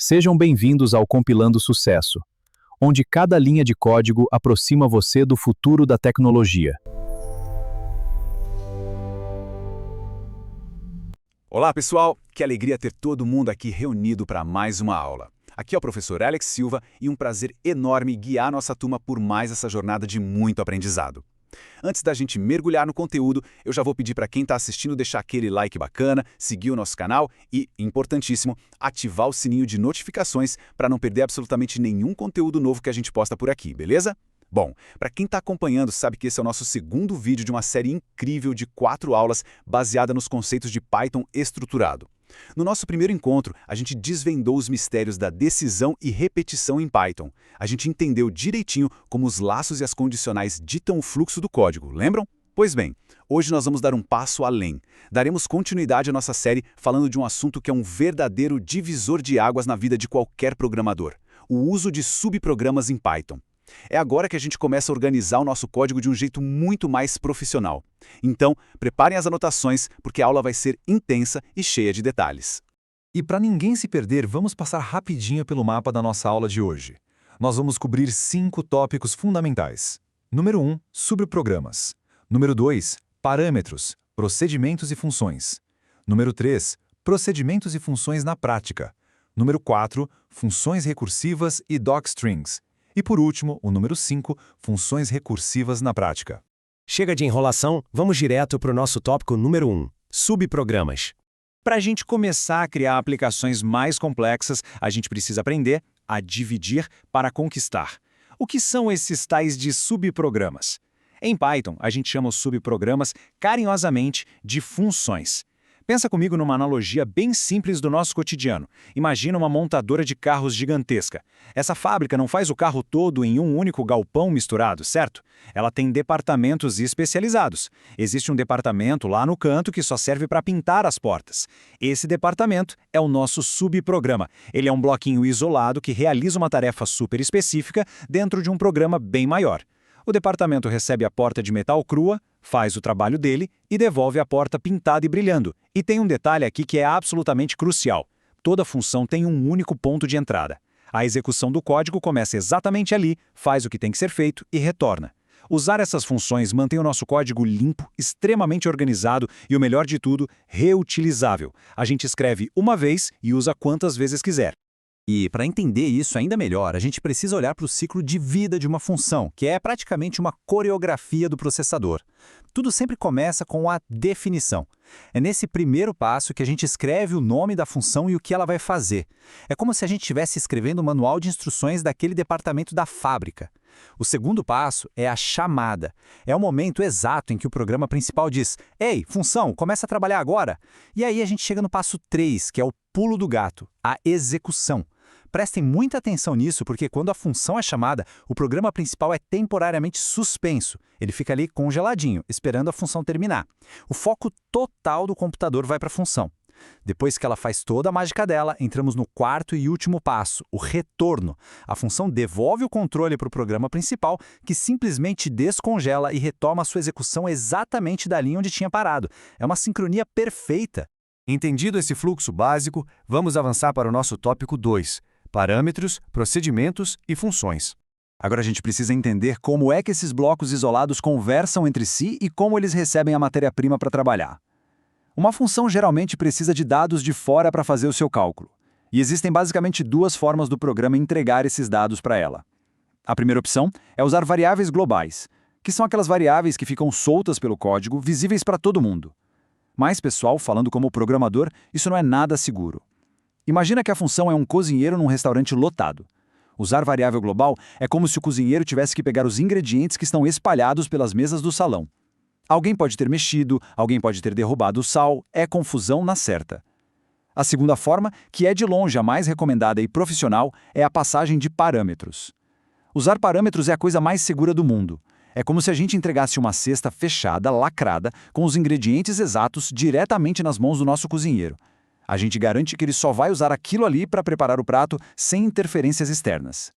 Sejam bem-vindos ao Compilando Sucesso, onde cada linha de código aproxima você do futuro da tecnologia. Olá, pessoal! Que alegria ter todo mundo aqui reunido para mais uma aula. Aqui é o professor Alex Silva e um prazer enorme guiar nossa turma por mais essa jornada de muito aprendizado. Antes da gente mergulhar no conteúdo, eu já vou pedir para quem está assistindo deixar aquele like bacana, seguir o nosso canal e, importantíssimo, ativar o sininho de notificações para não perder absolutamente nenhum conteúdo novo que a gente posta por aqui, beleza? Bom, para quem está acompanhando sabe que esse é o nosso segundo vídeo de uma série incrível de 4 aulas baseada nos conceitos de Python estruturado. No nosso primeiro encontro, a gente desvendou os mistérios da decisão e repetição em Python. A gente entendeu direitinho como os laços e as condicionais ditam o fluxo do código, lembram? Pois bem, hoje nós vamos dar um passo além. Daremos continuidade à nossa série falando de um assunto que é um verdadeiro divisor de águas na vida de qualquer programador: o uso de subprogramas em Python. É agora que a gente começa a organizar o nosso código de um jeito muito mais profissional. Então, preparem as anotações, porque a aula vai ser intensa e cheia de detalhes. E para ninguém se perder, vamos passar rapidinho pelo mapa da nossa aula de hoje. Nós vamos cobrir 5 tópicos fundamentais. Número 1, subprogramas. Número 2, parâmetros, procedimentos e funções. Número 3, procedimentos e funções na prática. Número 4, funções recursivas e docstrings. E por último, o número 5, funções recursivas na prática. Chega de enrolação, vamos direto para o nosso tópico número 1, subprogramas. Para a gente começar a criar aplicações mais complexas, a gente precisa aprender a dividir para conquistar. O que são esses tais de subprogramas? Em Python, a gente chama os subprogramas carinhosamente de funções. Pensa comigo numa analogia bem simples do nosso cotidiano. Imagina uma montadora de carros gigantesca. Essa fábrica não faz o carro todo em um único galpão misturado, certo? Ela tem departamentos especializados. Existe um departamento lá no canto que só serve para pintar as portas. Esse departamento é o nosso subprograma. Ele é um bloquinho isolado que realiza uma tarefa super específica dentro de um programa bem maior. O departamento recebe a porta de metal crua, faz o trabalho dele e devolve a porta pintada e brilhando. E tem um detalhe aqui que é absolutamente crucial. Toda função tem um único ponto de entrada. A execução do código começa exatamente ali, faz o que tem que ser feito e retorna. Usar essas funções mantém o nosso código limpo, extremamente organizado e, o melhor de tudo, reutilizável. A gente escreve uma vez e usa quantas vezes quiser. E para entender isso ainda melhor, a gente precisa olhar para o ciclo de vida de uma função, que é praticamente uma coreografia do processador. Tudo sempre começa com a definição. É nesse primeiro passo que a gente escreve o nome da função e o que ela vai fazer. É como se a gente estivesse escrevendo o manual de instruções daquele departamento da fábrica. O segundo passo é a chamada. É o momento exato em que o programa principal diz: "Ei, função, começa a trabalhar agora!" E aí a gente chega no passo 3, que é o pulo do gato, a execução. Prestem muita atenção nisso, porque quando a função é chamada, o programa principal é temporariamente suspenso. Ele fica ali congeladinho, esperando a função terminar. O foco total do computador vai para a função. Depois que ela faz toda a mágica dela, entramos no quarto e último passo, o retorno. A função devolve o controle para o programa principal, que simplesmente descongela e retoma a sua execução exatamente da linha onde tinha parado. É uma sincronia perfeita. Entendido esse fluxo básico, vamos avançar para o nosso tópico 2, parâmetros, procedimentos e funções. Agora a gente precisa entender como é que esses blocos isolados conversam entre si e como eles recebem a matéria-prima para trabalhar. Uma função geralmente precisa de dados de fora para fazer o seu cálculo. E existem basicamente 2 formas do programa entregar esses dados para ela. A primeira opção é usar variáveis globais, que são aquelas variáveis que ficam soltas pelo código, visíveis para todo mundo. Mas, pessoal, falando como programador, isso não é nada seguro. Imagina que a função é um cozinheiro num restaurante lotado. Usar variável global é como se o cozinheiro tivesse que pegar os ingredientes que estão espalhados pelas mesas do salão. Alguém pode ter mexido, alguém pode ter derrubado o sal, é confusão na certa. A segunda forma, que é de longe a mais recomendada e profissional, é a passagem de parâmetros. Usar parâmetros é a coisa mais segura do mundo. É como se a gente entregasse uma cesta fechada, lacrada, com os ingredientes exatos diretamente nas mãos do nosso cozinheiro. A gente garante que ele só vai usar aquilo ali para preparar o prato sem interferências externas.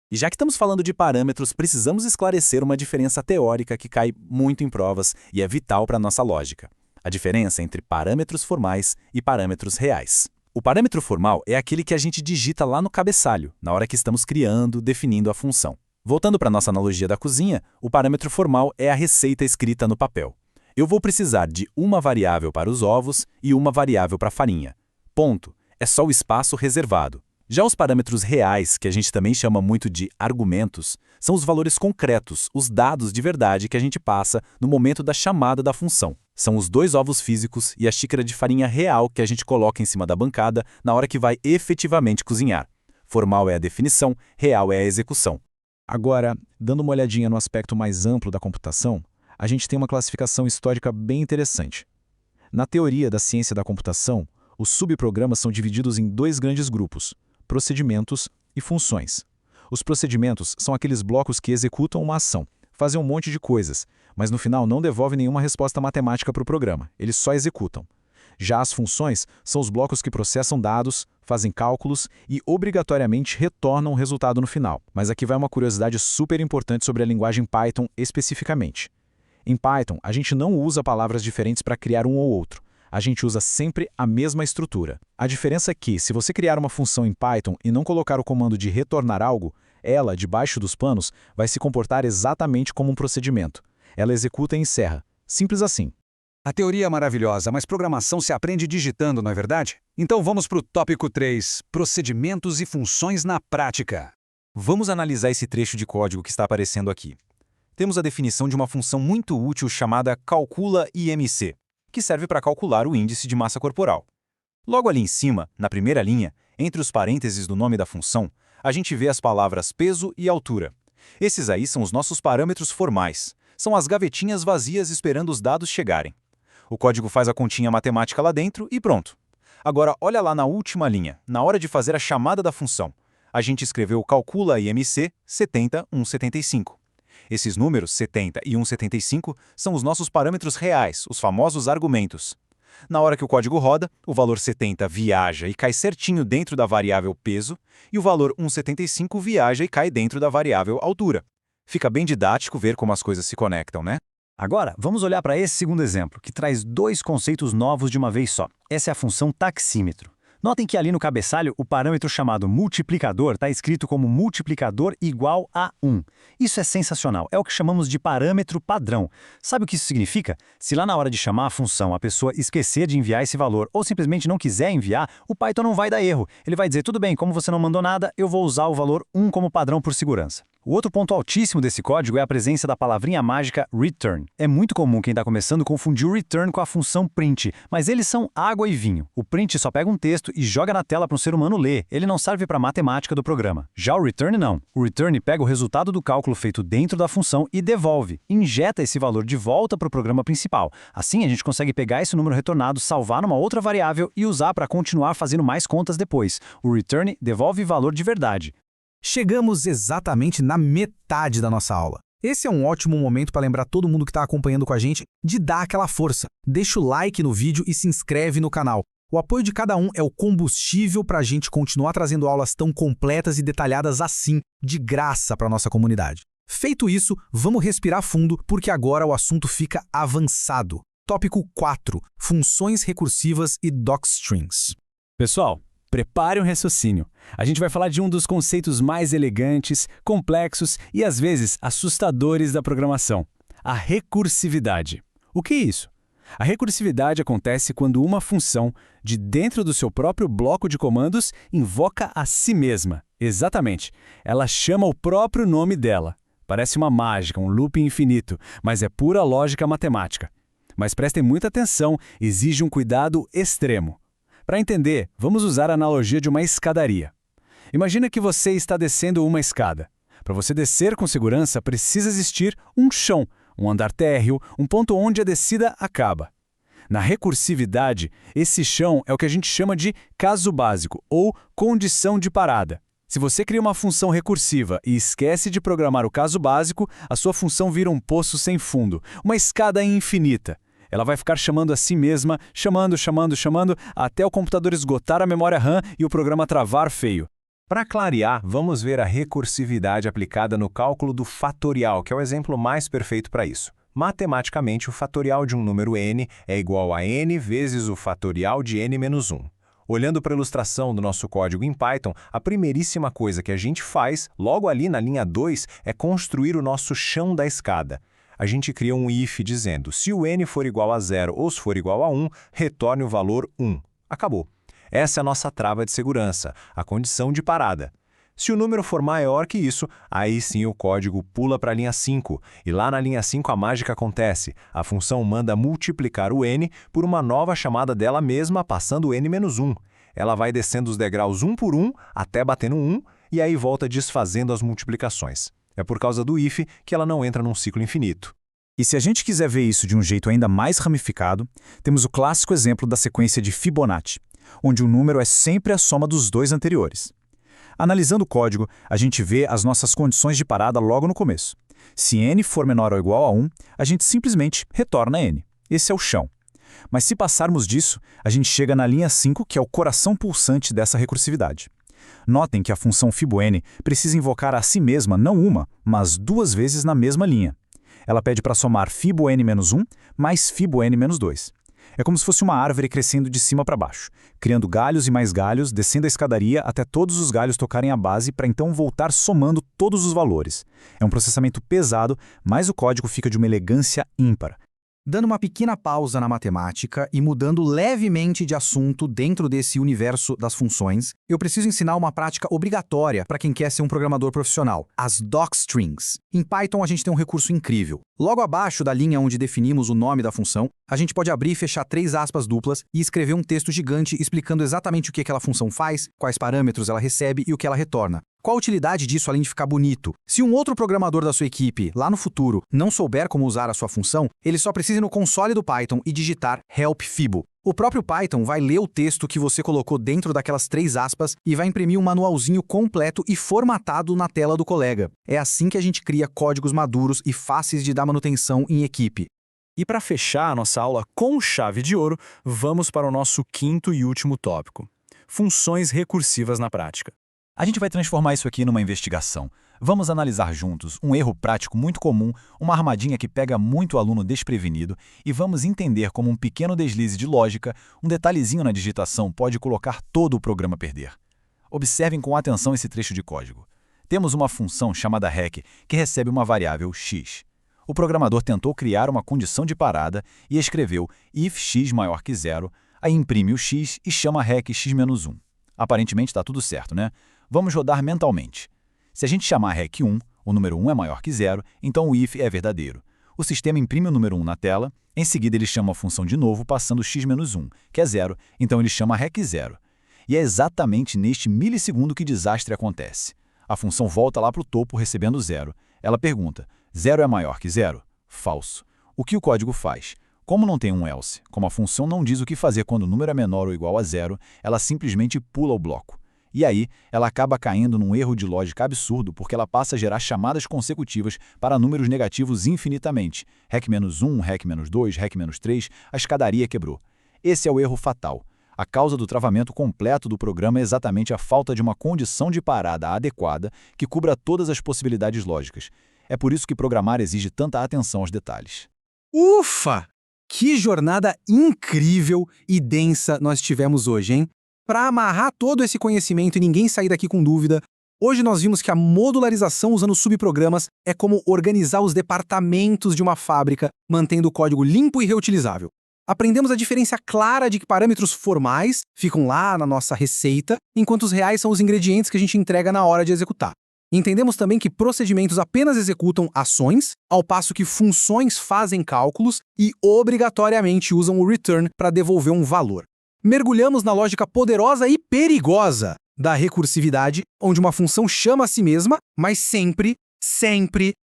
E já que estamos falando de parâmetros, precisamos esclarecer uma diferença teórica que cai muito em provas e é vital para a nossa lógica. A diferença entre parâmetros formais e parâmetros reais. O parâmetro formal é aquele que a gente digita lá no cabeçalho, na hora que estamos criando, definindo a função. Voltando para a nossa analogia da cozinha, o parâmetro formal é a receita escrita no papel. Eu vou precisar de uma variável para os ovos e uma variável para a farinha. Ponto. É só o espaço reservado. Já os parâmetros reais, que a gente também chama muito de argumentos, são os valores concretos, os dados de verdade que a gente passa no momento da chamada da função. São os 2 ovos físicos e a xícara de farinha real que a gente coloca em cima da bancada na hora que vai efetivamente cozinhar. Formal é a definição, real é a execução. Agora, dando uma olhadinha no aspecto mais amplo da computação, a gente tem uma classificação histórica bem interessante. Na teoria da ciência da computação, os subprogramas são divididos em 2 grandes grupos: procedimentos e funções. Os procedimentos são aqueles blocos que executam uma ação, fazem um monte de coisas, mas no final não devolvem nenhuma resposta matemática para o programa, eles só executam. Já as funções são os blocos que processam dados, fazem cálculos e obrigatoriamente retornam o resultado no final. Mas aqui vai uma curiosidade super importante sobre a linguagem Python especificamente. Em Python, a gente não usa palavras diferentes para criar um ou outro. A gente usa sempre a mesma estrutura. A diferença é que, se você criar uma função em Python e não colocar o comando de retornar algo, ela, debaixo dos panos, vai se comportar exatamente como um procedimento. Ela executa e encerra. Simples assim. A teoria é maravilhosa, mas programação se aprende digitando, não é verdade? Então vamos para o tópico 3, procedimentos e funções na prática. Vamos analisar esse trecho de código que está aparecendo aqui. Temos a definição de uma função muito útil chamada calcula IMC, que serve para calcular o índice de massa corporal. Logo ali em cima, na primeira linha, entre os parênteses do nome da função, a gente vê as palavras peso e altura. Esses aí são os nossos parâmetros formais. São as gavetinhas vazias esperando os dados chegarem. O código faz a continha matemática lá dentro e pronto. Agora, olha lá na última linha, na hora de fazer a chamada da função. A gente escreveu calcula IMC 70, 175. Esses números, 70 e 175, são os nossos parâmetros reais, os famosos argumentos. Na hora que o código roda, o valor 70 viaja e cai certinho dentro da variável peso, e o valor 175 viaja e cai dentro da variável altura. Fica bem didático ver como as coisas se conectam, né? Agora, vamos olhar para esse segundo exemplo, que traz 2 conceitos novos de uma vez só. Essa é a função taxímetro. Notem que ali no cabeçalho, o parâmetro chamado multiplicador está escrito como multiplicador igual a 1. Isso é sensacional, é o que chamamos de parâmetro padrão. Sabe o que isso significa? Se lá na hora de chamar a função a pessoa esquecer de enviar esse valor ou simplesmente não quiser enviar, o Python não vai dar erro. Ele vai dizer, tudo bem, como você não mandou nada, eu vou usar o valor 1 como padrão por segurança. O outro ponto altíssimo desse código é a presença da palavrinha mágica return. É muito comum quem está começando confundir o return com a função print, mas eles são água e vinho. O print só pega um texto e joga na tela para um ser humano ler. Ele não serve para a matemática do programa. Já o return não. O return pega o resultado do cálculo feito dentro da função e devolve. Injeta esse valor de volta para o programa principal. Assim a gente consegue pegar esse número retornado, salvar numa outra variável e usar para continuar fazendo mais contas depois. O return devolve valor de verdade. Chegamos exatamente na metade da nossa aula. Esse é um ótimo momento para lembrar todo mundo que está acompanhando com a gente de dar aquela força. Deixa o like no vídeo e se inscreve no canal. O apoio de cada um é o combustível para a gente continuar trazendo aulas tão completas e detalhadas assim, de graça para a nossa comunidade. Feito isso, vamos respirar fundo porque agora o assunto fica avançado. Tópico 4. Funções recursivas e docstrings. Pessoal, prepare um raciocínio. A gente vai falar de um dos conceitos mais elegantes, complexos e às vezes assustadores da programação: a recursividade. O que é isso? A recursividade acontece quando uma função, de dentro do seu próprio bloco de comandos, invoca a si mesma. Exatamente. Ela chama o próprio nome dela. Parece uma mágica, um loop infinito, mas é pura lógica matemática. Mas prestem muita atenção, exige um cuidado extremo. Para entender, vamos usar a analogia de uma escadaria. Imagina que você está descendo uma escada. Para você descer com segurança, precisa existir um chão, um andar térreo, um ponto onde a descida acaba. Na recursividade, esse chão é o que a gente chama de caso básico ou condição de parada. Se você cria uma função recursiva e esquece de programar o caso básico, a sua função vira um poço sem fundo, uma escada infinita. Ela vai ficar chamando a si mesma, chamando, até o computador esgotar a memória RAM e o programa travar feio. Para clarear, vamos ver a recursividade aplicada no cálculo do fatorial, que é o exemplo mais perfeito para isso. Matematicamente, o fatorial de um número n é igual a n vezes o fatorial de n menos 1. Olhando para a ilustração do nosso código em Python, a primeiríssima coisa que a gente faz, logo ali na linha 2, é construir o nosso chão da escada. A gente cria um if dizendo, se o n for igual a 0 ou se for igual a 1, retorne o valor 1. Acabou. Essa é a nossa trava de segurança, a condição de parada. Se o número for maior que isso, aí sim o código pula para a linha 5, e lá na linha 5 a mágica acontece. A função manda multiplicar o n por uma nova chamada dela mesma, passando o n-1. Ela vai descendo os degraus um por um, até bater no 1, e aí volta desfazendo as multiplicações. É por causa do if que ela não entra num ciclo infinito. E se a gente quiser ver isso de um jeito ainda mais ramificado, temos o clássico exemplo da sequência de Fibonacci, onde o número é sempre a soma dos dois anteriores. Analisando o código, a gente vê as nossas condições de parada logo no começo. Se n for menor ou igual a 1, a gente simplesmente retorna n. Esse é o chão. Mas se passarmos disso, a gente chega na linha 5, que é o coração pulsante dessa recursividade. Notem que a função fiboN precisa invocar a si mesma não uma, mas duas vezes na mesma linha. Ela pede para somar fiboN-1 mais fiboN-2. É como se fosse uma árvore crescendo de cima para baixo, criando galhos e mais galhos, descendo a escadaria até todos os galhos tocarem a base para então voltar somando todos os valores. É um processamento pesado, mas o código fica de uma elegância ímpar. Dando uma pequena pausa na matemática e mudando levemente de assunto dentro desse universo das funções, eu preciso ensinar uma prática obrigatória para quem quer ser um programador profissional, as docstrings. Em Python a gente tem um recurso incrível. Logo abaixo da linha onde definimos o nome da função, a gente pode abrir e fechar 3 aspas duplas e escrever um texto gigante explicando exatamente o que aquela função faz, quais parâmetros ela recebe e o que ela retorna. Qual a utilidade disso além de ficar bonito? Se um outro programador da sua equipe, lá no futuro, não souber como usar a sua função, ele só precisa ir no console do Python e digitar help fibo. O próprio Python vai ler o texto que você colocou dentro daquelas 3 aspas e vai imprimir um manualzinho completo e formatado na tela do colega. É assim que a gente cria códigos maduros e fáceis de dar manutenção em equipe. E para fechar a nossa aula com chave de ouro, vamos para o nosso quinto e último tópico: funções recursivas na prática. A gente vai transformar isso aqui numa investigação. Vamos analisar juntos um erro prático muito comum, uma armadilha que pega muito aluno desprevenido, e vamos entender como um pequeno deslize de lógica, um detalhezinho na digitação pode colocar todo o programa a perder. Observem com atenção esse trecho de código. Temos uma função chamada rec que recebe uma variável x. O programador tentou criar uma condição de parada e escreveu if x maior que 0, aí imprime o x e chama rec x-1. Aparentemente está tudo certo, né? Vamos rodar mentalmente. Se a gente chamar rec1, o número 1 é maior que 0, então o if é verdadeiro. O sistema imprime o número 1 na tela, em seguida ele chama a função de novo passando x-1, que é 0, então ele chama rec0. E é exatamente neste milissegundo que o desastre acontece. A função volta lá para o topo recebendo 0. Ela pergunta, 0 é maior que 0? Falso. O que o código faz? Como não tem um else, como a função não diz o que fazer quando o número é menor ou igual a 0, ela simplesmente pula o bloco. E aí, ela acaba caindo num erro de lógica absurdo porque ela passa a gerar chamadas consecutivas para números negativos infinitamente. Rec-1, rec-2, rec-3, a escadaria quebrou. Esse é o erro fatal. A causa do travamento completo do programa é exatamente a falta de uma condição de parada adequada que cubra todas as possibilidades lógicas. É por isso que programar exige tanta atenção aos detalhes. Ufa! Que jornada incrível e densa nós tivemos hoje, hein? Para amarrar todo esse conhecimento e ninguém sair daqui com dúvida, hoje nós vimos que a modularização usando subprogramas é como organizar os departamentos de uma fábrica, mantendo o código limpo e reutilizável. Aprendemos a diferença clara de que parâmetros formais ficam lá na nossa receita, enquanto os reais são os ingredientes que a gente entrega na hora de executar. Entendemos também que procedimentos apenas executam ações, ao passo que funções fazem cálculos e obrigatoriamente usam o return para devolver um valor. Mergulhamos na lógica poderosa e perigosa da recursividade, onde uma função chama a si mesma, mas sempre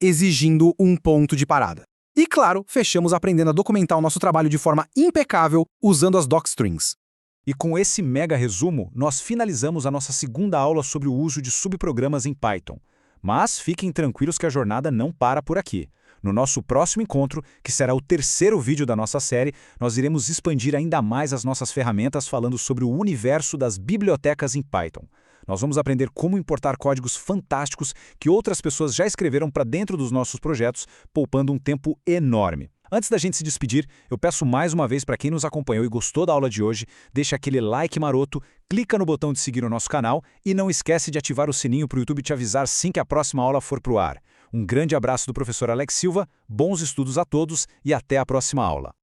exigindo um ponto de parada. E claro, fechamos aprendendo a documentar o nosso trabalho de forma impecável usando as docstrings. E com esse mega resumo, nós finalizamos a nossa segunda aula sobre o uso de subprogramas em Python. Mas fiquem tranquilos que a jornada não para por aqui. No nosso próximo encontro, que será o terceiro vídeo da nossa série, nós iremos expandir ainda mais as nossas ferramentas falando sobre o universo das bibliotecas em Python. Nós vamos aprender como importar códigos fantásticos que outras pessoas já escreveram para dentro dos nossos projetos, poupando um tempo enorme. Antes da gente se despedir, eu peço mais uma vez para quem nos acompanhou e gostou da aula de hoje, deixa aquele like maroto, clica no botão de seguir o nosso canal e não esquece de ativar o sininho para o YouTube te avisar assim que a próxima aula for pro ar. Um grande abraço do professor Alex Silva, bons estudos a todos e até a próxima aula.